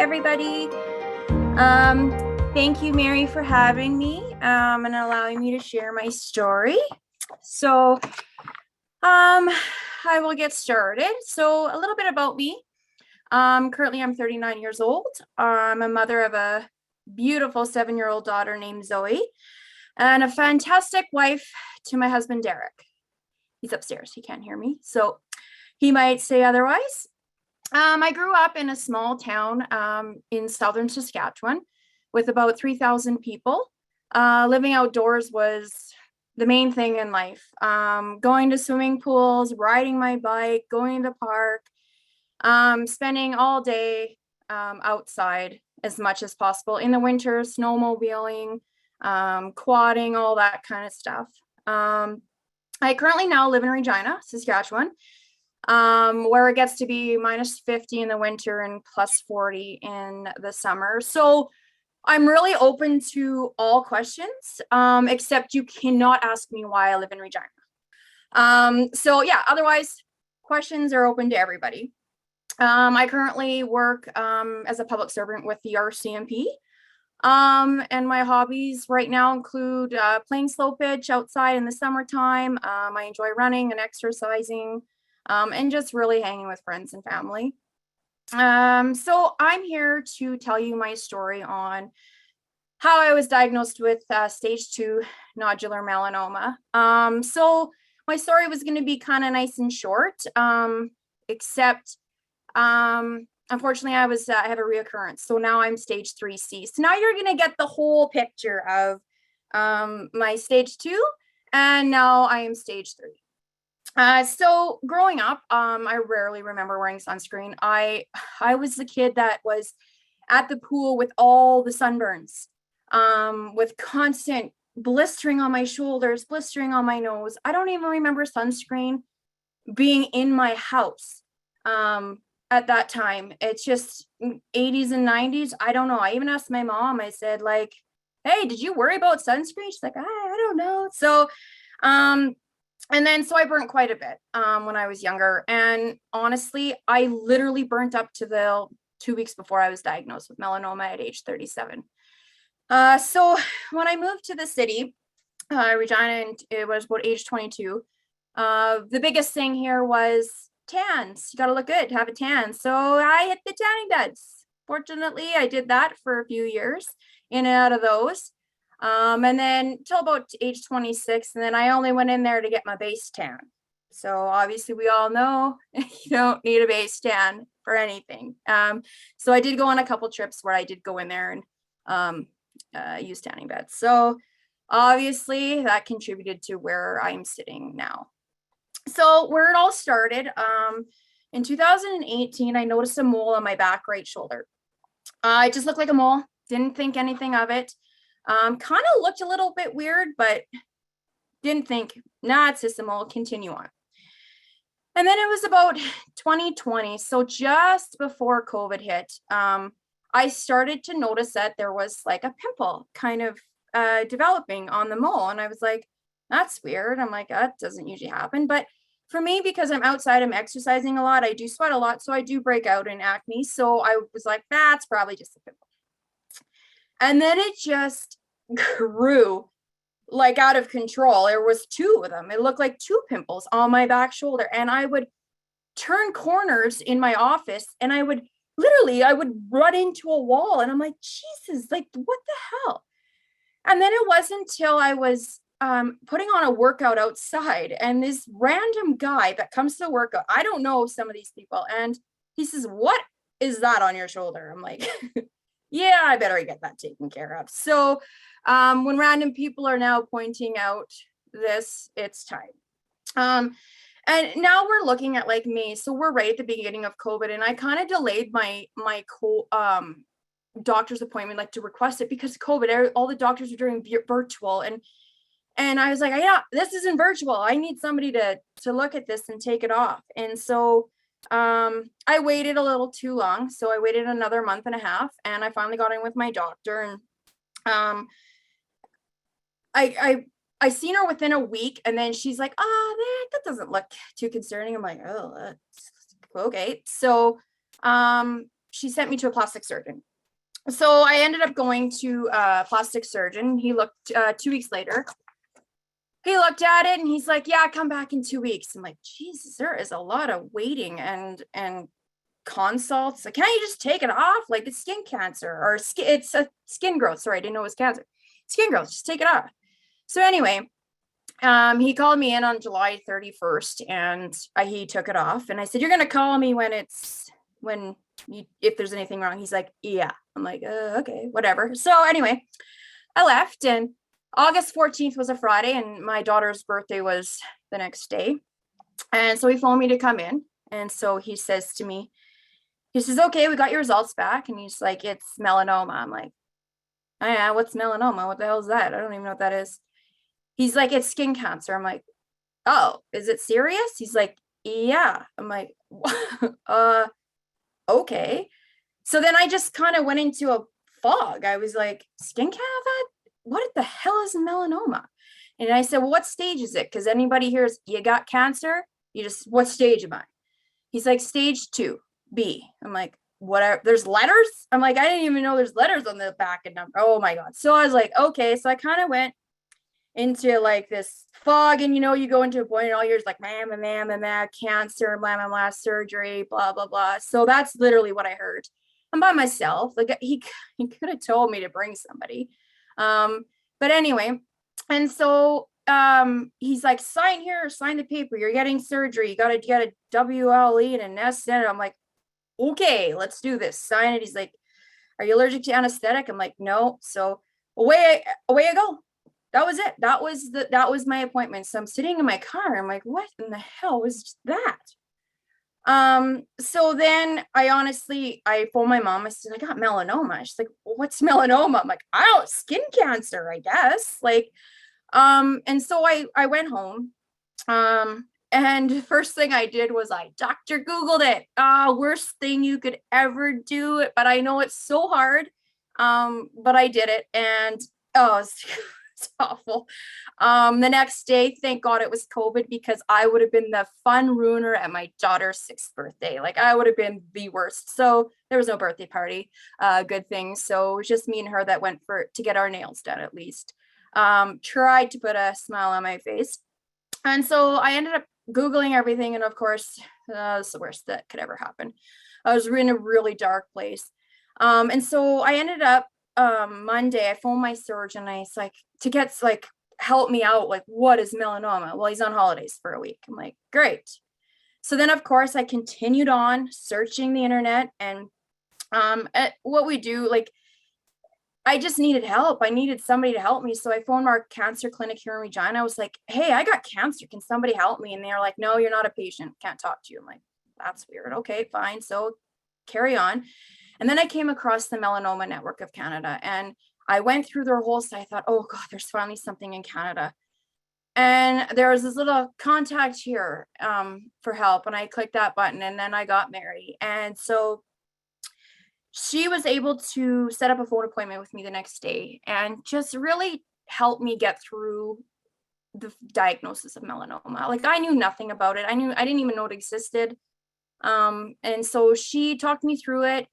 everybody. Thank you, Mary, for having me and allowing me to share my story. So I will get started. So a little bit about me. Currently, I'm 39 years old. I'm a mother of a beautiful 7-year-old daughter named Zoe and a fantastic wife to my husband, Derek. He's upstairs. He can't hear me, so he might say otherwise. I grew up in a small town in southern Saskatchewan with about 3,000 people. Living outdoors was the main thing in life. Going to swimming pools, riding my bike, going to the park, spending all day outside as much as possible. In the winter, snowmobiling, quadding, all that kind of stuff. I currently now live in Regina, Saskatchewan, where it gets to be minus 50 in the winter and plus 40 in the summer. So I'm really open to all questions, except you cannot ask me why I live in Regina. So yeah, otherwise questions are open to everybody. I currently work as a public servant with the RCMP. And my hobbies right now include playing slow pitch outside in the summertime. I enjoy running and exercising. And just really hanging with friends and family. So I'm here to tell you my story on how I was diagnosed with stage 2 nodular melanoma. So my story was going to be kind of nice and short, except unfortunately I have a recurrence. So now I'm stage 3C. So now you're going to get the whole picture of my stage 2, and now I am stage 3. So growing up, I rarely remember wearing sunscreen. I was the kid that was at the pool with all the sunburns, with constant blistering on my shoulders, blistering on my nose. I don't even remember sunscreen being in my house at that time. It's just 80s and 90s. I don't know. I even asked my mom, I said, like, hey, did you worry about sunscreen? She's like, I don't know. So, and then, so I burnt quite a bit when I was younger. And honestly, I literally burnt up to the 2 weeks before I was diagnosed with melanoma at age 37. So when I moved to the city, Regina, and it was about age 22, the biggest thing here was tans. You got to look good to have a tan. So I hit the tanning beds. Fortunately, I did that for a few years, in and out of those. And then till about age 26, and then I only went in there to get my base tan. So obviously we all know you don't need a base tan for anything. So I did go on a couple trips where I did go in there and use tanning beds. So obviously that contributed to where I'm sitting now. So where it all started, in 2018, I noticed a mole on my back right shoulder. It just looked like a mole, didn't think anything of it. Kind of looked a little bit weird, but didn't think, nah, it's just a mole, continue on. And then it was about 2020, so just before COVID hit, I started to notice that there was like a pimple kind of developing on the mole. And I was like, that's weird. I'm like, that doesn't usually happen. But for me, because I'm outside, I'm exercising a lot, I do sweat a lot, so I do break out in acne. So I was like, that's probably just a pimple. And then it just grew like out of control. There was 2 of them. It looked like 2 pimples on my back shoulder. And I would turn corners in my office and I would run into a wall. And I'm like, Jesus, like, what the hell? And then it wasn't until I was putting on a workout outside, and this random guy that comes to the workout, I don't know some of these people, and he says, what is that on your shoulder? I'm like, yeah, I better get that taken care of. So when random people are now pointing out this, it's time. And now we're looking at like May. So we're right at the beginning of COVID, and I kind of delayed my doctor's appointment, like to request it, because COVID, all the doctors are doing virtual, and I was like, yeah, this isn't virtual. I need somebody to look at this and take it off. And so I waited a little too long. So I waited another month and a half, and I finally got in with my doctor, and I seen her within a week, and then she's like, that doesn't look too concerning. I'm like, oh, that's okay. So she sent me to a plastic surgeon. So I ended up going to a plastic surgeon. He looked 2 weeks later. He looked at it and he's like, yeah, come back in 2 weeks. I'm like, Jesus, there is a lot of waiting and consults. Like, can't you just take it off? Like, it's skin cancer or it's a skin growth. Sorry, I didn't know it was cancer. Skin growth, just take it off. So anyway, he called me in on July 31st and he took it off. And I said, you're going to call me if there's anything wrong. He's like, yeah. I'm like, okay, whatever. So anyway, I left, and August 14th was a Friday and my daughter's birthday was the next day. And so he phoned me to come in. And so he says to me, he says, okay, we got your results back. And he's like, it's melanoma. I'm like, oh, yeah, what's melanoma? What the hell is that? I don't even know what that is. He's like, it's skin cancer. I'm like, oh, is it serious? He's like, yeah. I'm like, okay. So then I just kind of went into a fog. I was like, skin cancer? What the hell is melanoma? And I said, well, what stage is it? Because anybody hears you got cancer, what stage am I? He's like, stage 2B. I'm like, whatever. There's letters? I'm like, I didn't even know there's letters on the back and number. Oh my God. So I was like, okay. So I kind of went into like this fog, and you go into a point in all years like, cancer, blah, blah, blah, surgery, blah, blah, blah. So that's literally what I heard. I'm by myself. Like he could have told me to bring somebody. But anyway, and so he's like, sign here, sign the paper. You're getting surgery. You got to get a WLE and an S in it. I'm like, okay, let's do this. Sign it. He's like, are you allergic to anesthetic? I'm like, no. So away I go. That was it. That was my appointment. So I'm sitting in my car. I'm like, what in the hell was that? So then I phoned my mom. I said, I got melanoma. She's like, what's melanoma? I'm like, skin cancer, I guess. Like, and so I went home. And the first thing I did was I Dr. Googled it. Worst thing you could ever do it, but I know it's so hard. But I did it, and it's awful. The next day, thank God it was COVID, because I would have been the fun ruiner at my daughter's 6th birthday. Like, I would have been the worst. So there was no birthday party. Good thing. So it was just me and her that went to get our nails done, at least. Tried to put a smile on my face. And so I ended up Googling everything. And of course, it's the worst that could ever happen. I was in a really dark place. And so I ended up Monday, I phoned my surgeon. I was like, help me out. Like, what is melanoma? Well, he's on holidays for a week. I'm like, great. So then, of course, I continued on searching the internet, and at what we do, like, I just needed help. I needed somebody to help me. So I phoned our cancer clinic here in Regina. I was like, hey, I got cancer. Can somebody help me? And they're like, no, you're not a patient. Can't talk to you. I'm like, that's weird. Okay, fine. So carry on. And then I came across the Melanoma Network of Canada, and I went through their whole site. I thought, oh God, there's finally something in Canada. And there was this little contact here for help. And I clicked that button, and then I got Mary. And so she was able to set up a phone appointment with me the next day and just really help me get through the diagnosis of melanoma. Like, I knew nothing about it. I didn't even know it existed. And so she talked me through it,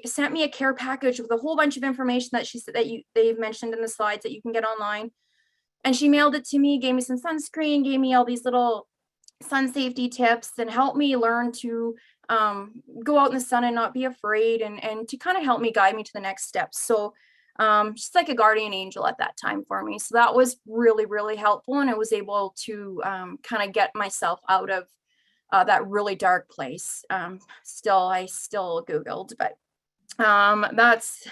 sent me a care package with a whole bunch of information that she said that they've mentioned in the slides that you can get online. And she mailed it to me, gave me some sunscreen, gave me all these little sun safety tips, and helped me learn to go out in the sun and not be afraid, and to kind of help me guide me to the next steps. So she's like a guardian angel at that time for me. So that was really, really helpful. And I was able to kind of get myself out of that really dark place. I still Googled, but that's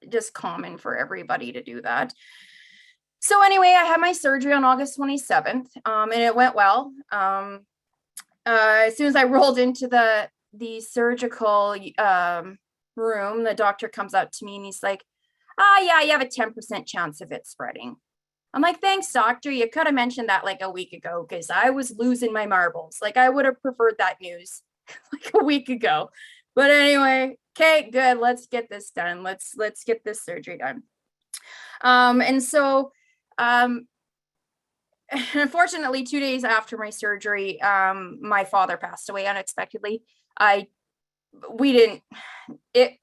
just common for everybody to do that. So anyway, I had my surgery on August 27th, and it went well. As soon as I rolled into the surgical room, the doctor comes out to me and he's like, yeah, you have a 10% chance of it spreading. I'm like, thanks, doctor. You could have mentioned that like a week ago, because I was losing my marbles. Like, I would have preferred that news like a week ago. But anyway, okay, good. Let's get this done. Let's get this surgery done. And so unfortunately, 2 days after my surgery, my father passed away unexpectedly. I we didn't,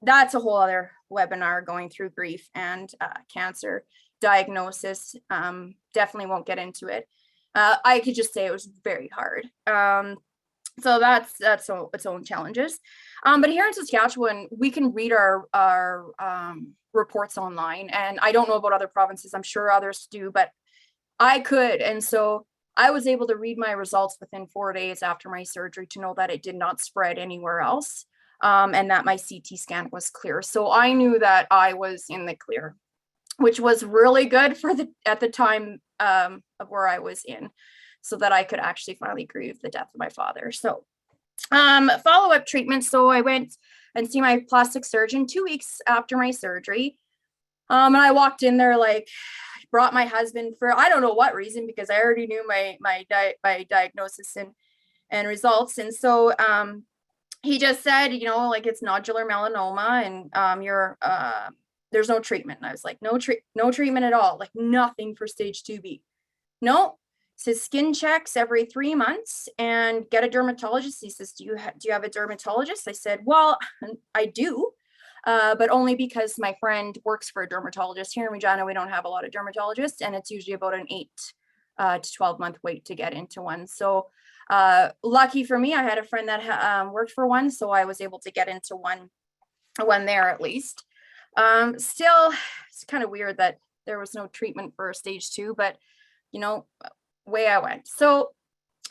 that's a whole other webinar, going through grief and cancer diagnosis. Definitely won't get into it. I could just say it was very hard. So that's its own challenges. But here in Saskatchewan, we can read our reports online, and I don't know about other provinces. I'm sure others do, but I could. And so I was able to read my results within 4 days after my surgery to know that it did not spread anywhere else, and that my CT scan was clear. So I knew that I was in the clear, which was really good for at the time of where I was in, so that I could actually finally grieve the death of my father. So follow-up treatment. So I went and see my plastic surgeon 2 weeks after my surgery. And I walked in there, like, brought my husband for, I don't know what reason, because I already knew my diagnosis and results. And so he just said, you know, like, it's nodular melanoma, and there's no treatment. And I was like, no treatment at all, like nothing for stage 2B. No. Says skin checks every 3 months and get a dermatologist. He says, do you have a dermatologist? I said, well, I do, but only because my friend works for a dermatologist. Here in Regina, we don't have a lot of dermatologists, and it's usually about an 8 to 12 month wait to get into one. So lucky for me, I had a friend that worked for one, so I was able to get into one there at least. Still, it's kind of weird that there was no treatment for stage 2, but you know, way I went. So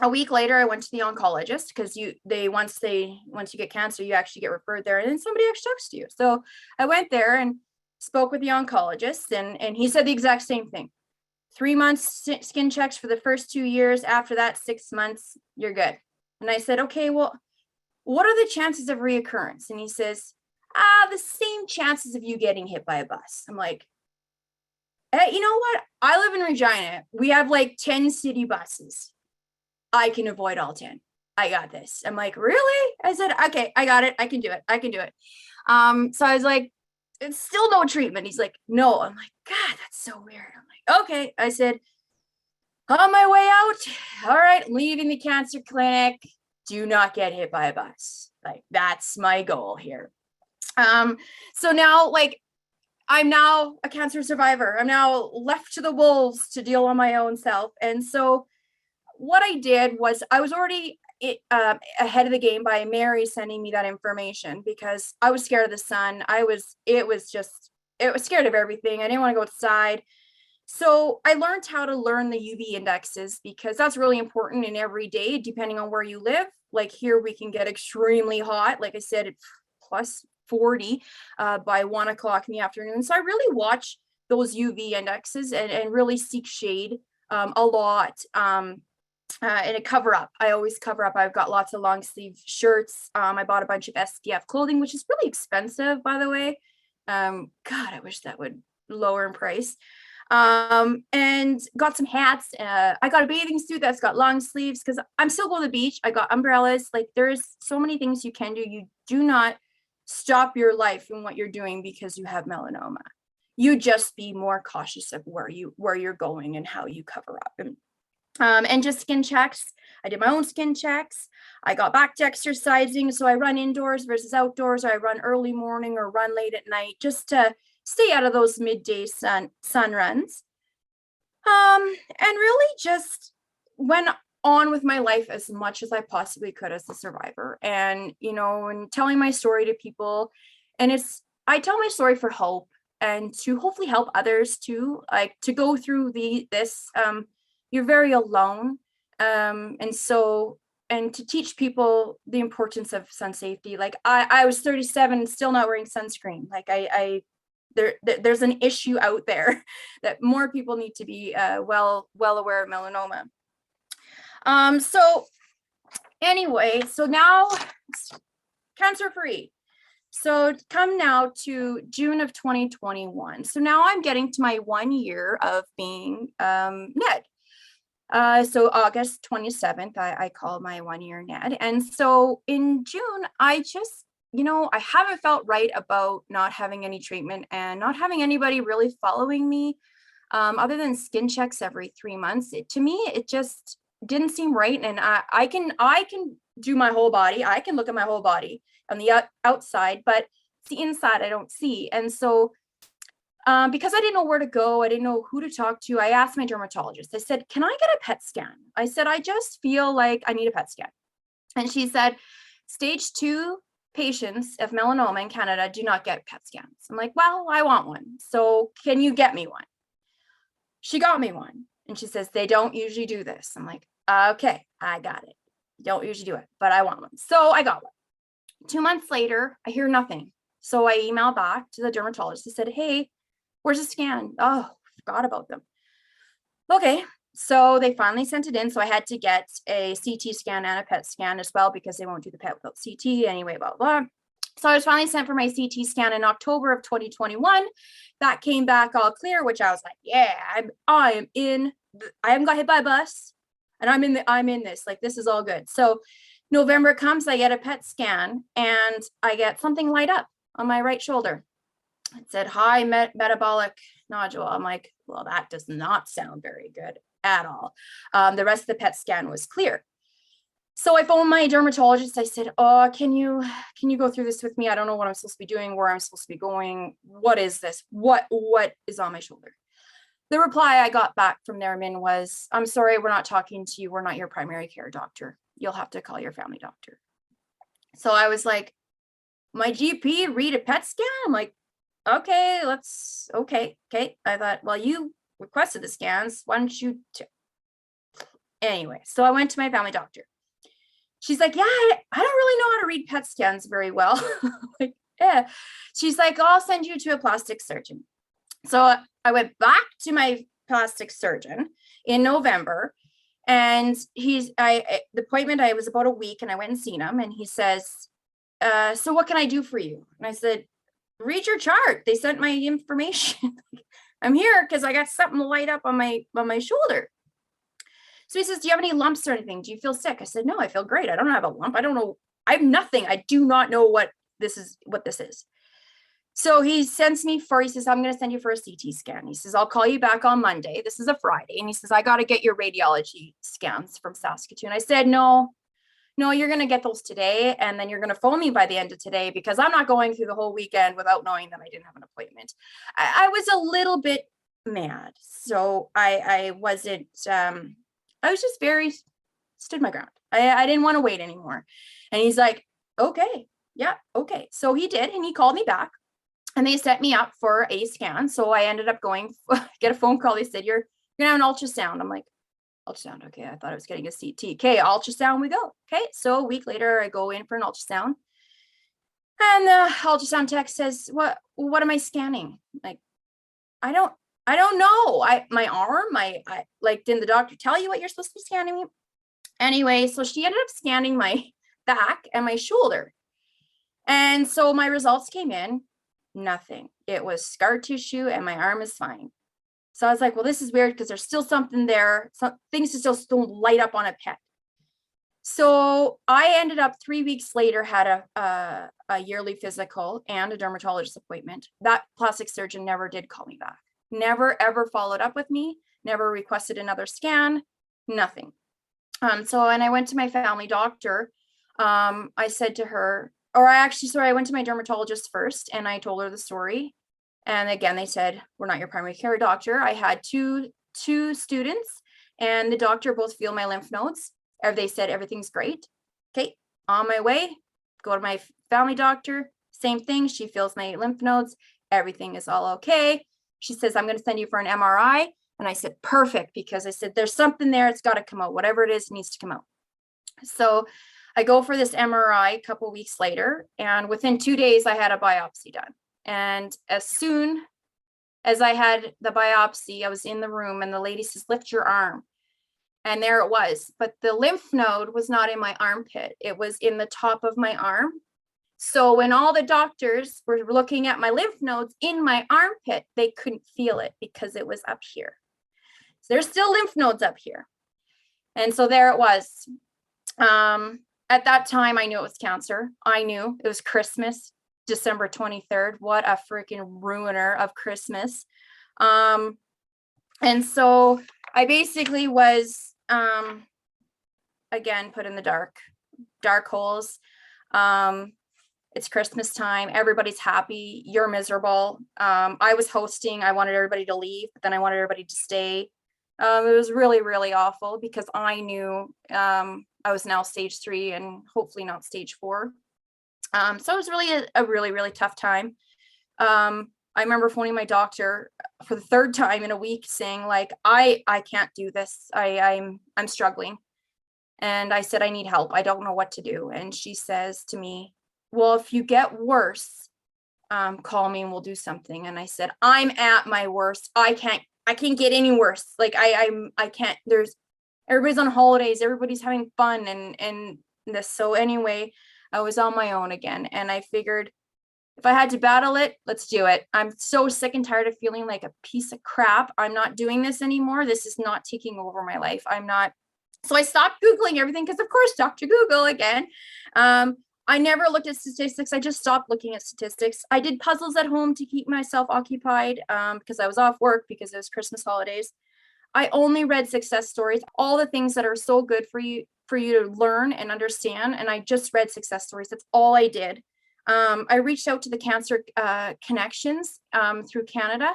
a week later, I went to the oncologist, because once you get cancer, you actually get referred there, and then somebody actually talks to you. So I went there and spoke with the oncologist, and he said the exact same thing. 3 months skin checks for the first 2 years. After that, 6 months, you're good. And I said, okay, well, what are the chances of reoccurrence? And he says, the same chances of you getting hit by a bus. I'm like, hey, you know what? I live in Regina. We have like 10 city buses. I can avoid all 10. I got this. I'm like, really? I said, okay, I got it. I can do it. So I was like, it's still no treatment. He's like, no. I'm like, God, that's so weird. I'm like, okay. I said, on my way out, all right, leaving the cancer clinic, do not get hit by a bus. Like, that's my goal here. So now, like, I'm now a cancer survivor. I'm now left to the wolves to deal on my own self. And so what I did was, I was already ahead of the game by Mary sending me that information, because I was scared of the sun. It was scared of everything. I didn't want to go outside. So I learned how to learn the UV indexes, because that's really important in every day, depending on where you live. Like here, we can get extremely hot. Like I said, it's plus 40 by 1 o'clock in the afternoon. So I really watch those UV indexes and really seek shade a lot. And a cover up. I always cover up. I've got lots of long sleeve shirts. I bought a bunch of SPF clothing, which is really expensive, by the way. God, I wish that would lower in price. And got some hats. I got a bathing suit that's got long sleeves, because I'm still going to the beach. I got umbrellas. Like, there's so many things you can do. You do not stop your life in what you're doing because you have melanoma. You just be more cautious of where you're going and how you cover up. And just skin checks. I did my own skin checks. I got back to exercising. So I run indoors versus outdoors, or I run early morning or run late at night, just to stay out of those midday sun runs. And really just went on with my life as much as I possibly could as a survivor. And, you know, and telling my story to people. And I tell my story for hope, and to hopefully help others too, like to go through this. You're very alone. And to teach people the importance of sun safety. Like I was 37, still not wearing sunscreen. Like there's an issue out there that more people need to be well aware of melanoma. So anyway, so now cancer free. So come now to June of 2021. So now I'm getting to my 1 year of being NED. So August 27th, I call my 1 year NED. And so in June, I just, you know, I haven't felt right about not having any treatment and not having anybody really following me, other than skin checks every 3 months. To me, it just didn't seem right. And I can do my whole body. I can look at my whole body on the outside, but it's the inside I don't see. And so because I didn't know where to go, I didn't know who to talk to, I asked my dermatologist. I said, can I get a PET scan? I said, I just feel like I need a PET scan. And she said, stage 2 patients of melanoma in Canada do not get PET scans. I'm like, well, I want one. So can you get me one? She got me one. And she says, they don't usually do this. I'm like, okay, I got it. Don't usually do it, but I want one. So I got one. 2 months later, I hear nothing. So I emailed back to the dermatologist. I said, hey, where's the scan? Oh, forgot about them. Okay. So they finally sent it in. So I had to get a CT scan and a PET scan as well, because they won't do the PET without CT anyway, blah, blah. So I was finally sent for my CT scan in October of 2021. That came back all clear, which I was like, yeah, I haven't got hit by a bus, and I'm in this, like, this is all good. So November comes, I get a PET scan, and I get something light up on my right shoulder. It said high metabolic nodule. I'm like, well, that does not sound very good at all. The rest of the PET scan was clear. So I phoned my dermatologist. I said, oh, can you go through this with me? I don't know what I'm supposed to be doing, where I'm supposed to be going. What is this? What is on my shoulder? The reply I got back from their admin was, I'm sorry, we're not talking to you. We're not your primary care doctor. You'll have to call your family doctor. So I was like, my GP read a PET scan? I'm like, okay, okay. I thought, well, you requested the scans. Why don't you? Anyway, so I went to my family doctor. She's like, yeah, I don't really know how to read PET scans very well. Like, yeah. She's like, I'll send you to a plastic surgeon. So I went back to my plastic surgeon in November, and the appointment, I was about a week, and I went and seen him, and he says, so what can I do for you? And I said, read your chart. They sent my information. I'm here because I got something light up on my shoulder. So he says, do you have any lumps or anything? Do you feel sick? I said, no, I feel great. I don't have a lump. I don't know. I have nothing. I do not know what this is. So he says, I'm going to send you for a CT scan. He says, I'll call you back on Monday. This is a Friday. And he says, I got to get your radiology scans from Saskatoon. I said, no, you're going to get those today. And then you're going to phone me by the end of today, because I'm not going through the whole weekend without knowing that I didn't have an appointment. I was a little bit mad. So I wasn't, I was just stood my ground. I didn't want to wait anymore. And he's like, okay, yeah, okay. So he did, and he called me back, and they set me up for a scan. So I ended up going, get a phone call. They said, you're gonna have an ultrasound. I'm like, ultrasound, okay. I thought I was getting a CT. Okay, ultrasound we go. Okay, so a week later, I go in for an ultrasound, and the ultrasound tech says, what am I scanning? Like, I don't know. My arm, like, didn't the doctor tell you what you're supposed to be scanning me? Anyway, so she ended up scanning my back and my shoulder. And so my results came in, nothing. It was scar tissue, and my arm is fine. So I was like, well, this is weird, because there's still something there. Some things just don't light up on a PET. So I ended up 3 weeks later, had a yearly physical and a dermatologist appointment. That plastic surgeon never did call me back. Never, ever followed up with me, never requested another scan, nothing. So when I went to my family doctor, I said to her, I went to my dermatologist first, and I told her the story. And again, they said, we're not your primary care doctor. I had two students, and the doctor both feel my lymph nodes. They said, everything's great. Okay, on my way, go to my family doctor, same thing. She feels my lymph nodes. Everything is all okay. She says, I'm going to send you for an MRI. And I said, perfect, because I said, there's something there. It's got to come out. Whatever it is, needs to come out. So I go for this MRI a couple of weeks later, and within 2 days, I had a biopsy done. And as soon as I had the biopsy, I was in the room, and the lady says, lift your arm. And there it was. But the lymph node was not in my armpit. It was in the top of my arm. So when all the doctors were looking at my lymph nodes in my armpit, they couldn't feel it because it was up here. So there's still lymph nodes up here. And so there it was. At that time, I knew it was cancer. I knew it was Christmas, December 23rd. What a freaking ruiner of Christmas. And so I basically was, again, put in the dark. dark holes. It's Christmas time. Everybody's happy. You're miserable. I was hosting. I wanted everybody to leave, but then I wanted everybody to stay. It was really, really awful because I knew I was now stage 3 and hopefully not stage 4. So it was really a really, really tough time. I remember phoning my doctor for the 3rd time in a week saying like, I can't do this. I'm struggling. And I said, I need help. I don't know what to do. And she says to me, well, if you get worse, call me and we'll do something. And I said, I'm at my worst. I can't get any worse. Like I can't, everybody's on holidays, everybody's having fun and this. So anyway, I was on my own again. And I figured if I had to battle it, let's do it. I'm so sick and tired of feeling like a piece of crap. I'm not doing this anymore. This is not taking over my life. I'm not. So I stopped Googling everything because, of course, Dr. Google again. I never looked at statistics. I just stopped looking at statistics. I did puzzles at home to keep myself occupied because I was off work because it was Christmas holidays. I only read success stories, all the things that are so good for you to learn and understand. And I just read success stories. That's all I did. I reached out to the Cancer Connections through Canada,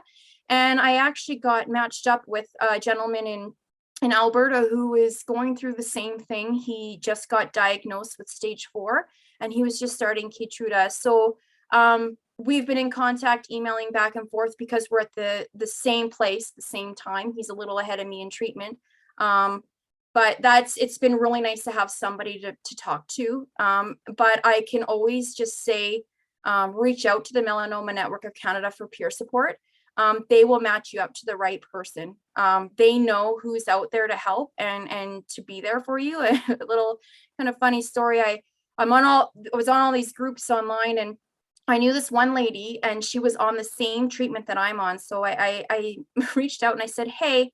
and I actually got matched up with a gentleman in Alberta who is going through the same thing. He just got diagnosed with stage 4, and he was just starting Keytruda. So we've been in contact, emailing back and forth because we're at the same place, the same time. He's a little ahead of me in treatment. But it's been really nice to have somebody to talk to. But I can always just say, reach out to the Melanoma Network of Canada for peer support. They will match you up to the right person. They know who's out there to help and to be there for you. A little kind of funny story. I was on all these groups online, and I knew this one lady, and she was on the same treatment that I'm on. So I reached out and I said, hey,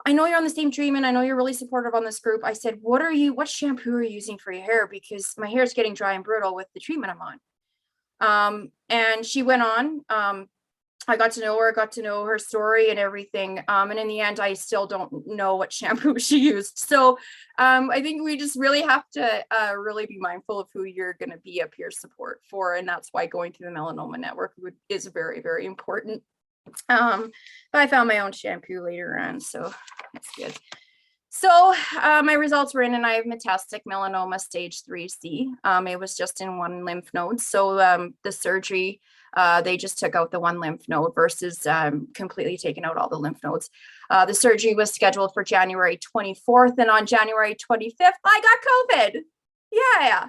I know you're on the same treatment. I know you're really supportive on this group. I said, what shampoo are you using for your hair? Because my hair is getting dry and brittle with the treatment I'm on. And she went on. I got to know her, got to know her story and everything. And in the end, I still don't know what shampoo she used. So I think we just really have to really be mindful of who you're going to be a peer support for. And that's why going through the Melanoma Network is very, very important. But I found my own shampoo later on, so that's good. So my results were in, and I have metastatic melanoma stage 3C. It was just in one lymph node. So the surgery, they just took out the one lymph node versus completely taking out all the lymph nodes. The surgery was scheduled for January 24th, and on January 25th, I got COVID. Yeah.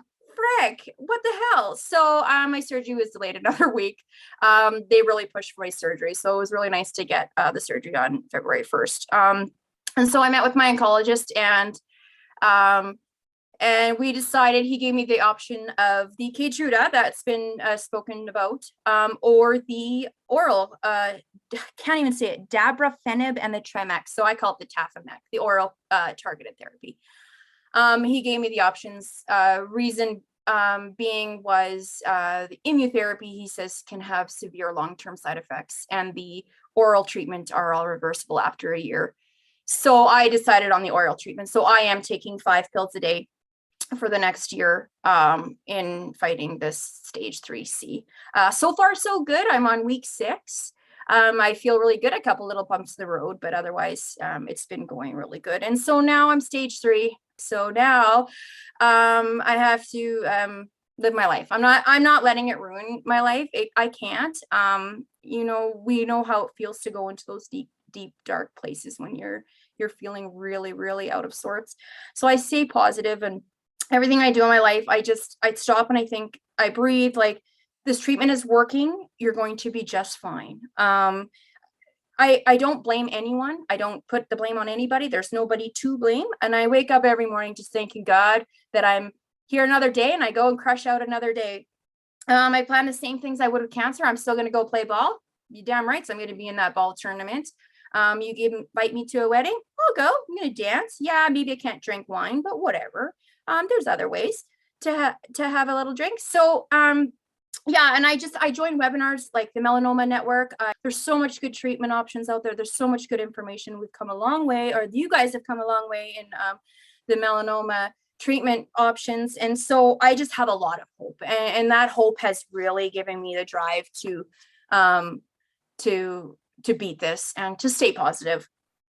Frick, what the hell? So my surgery was delayed another week. They really pushed for my surgery. So it was really nice to get the surgery on February 1st. And so I met with my oncologist, and we decided, he gave me the option of the Keytruda that's been spoken about, or the oral, can't even say it, dabrafenib and the Tremex. So I call it the Tafamec, the oral targeted therapy. He gave me the options. Reason being was the immunotherapy, he says, can have severe long-term side effects, and the oral treatment are all reversible after a year. So I decided on the oral treatment. So I am taking 5 pills a day for the next year in fighting this stage 3C. So far, so good. I'm on week 6. I feel really good. A couple little bumps in the road, but otherwise it's been going really good. And so now I'm stage 3. So now I have to live my life. I'm not letting it ruin my life. I can't. We know how it feels to go into those deep, dark places when you're feeling really, really out of sorts. So I stay positive, and everything I do in my life, I'd stop and I think, I breathe, like, this treatment is working. You're going to be just fine. I don't blame anyone. I don't put the blame on anybody. There's nobody to blame. And I wake up every morning just thanking God that I'm here another day, and I go and crush out another day. I plan the same things I would with cancer. I'm still going to go play ball. You damn right. So I'm going to be in that ball tournament. You invite me to a wedding, I'll go. I'm going to dance. Yeah, maybe I can't drink wine, but whatever. There's other ways to have a little drink. So, yeah, and I joined webinars like the Melanoma Network. There's so much good treatment options out there. There's so much good information. We've come a long way, or you guys have come a long way in the melanoma treatment options. And so I just have a lot of hope, and that hope has really given me the drive to beat this and to stay positive.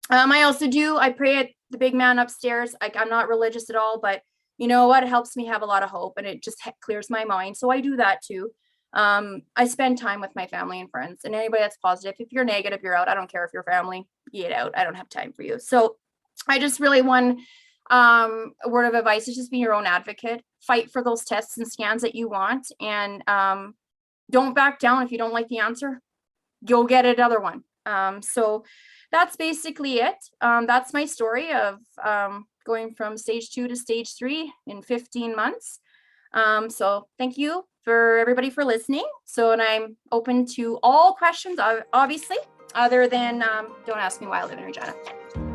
I pray at the big man upstairs. Like, I'm not religious at all, but you know what? It helps me have a lot of hope, and it just clears my mind. So I do that too. I spend time with my family and friends, and anybody that's positive. If you're negative, you're out. I don't care if you're family, get out. I don't have time for you. So I just really want a word of advice is just be your own advocate. Fight for those tests and scans that you want, and don't back down. If you don't like the answer, go get another one. So that's basically it. That's my story of going from stage 2 to stage 3 in 15 months. So thank you for everybody for listening. So, and I'm open to all questions, obviously, other than don't ask me why I live in Regina.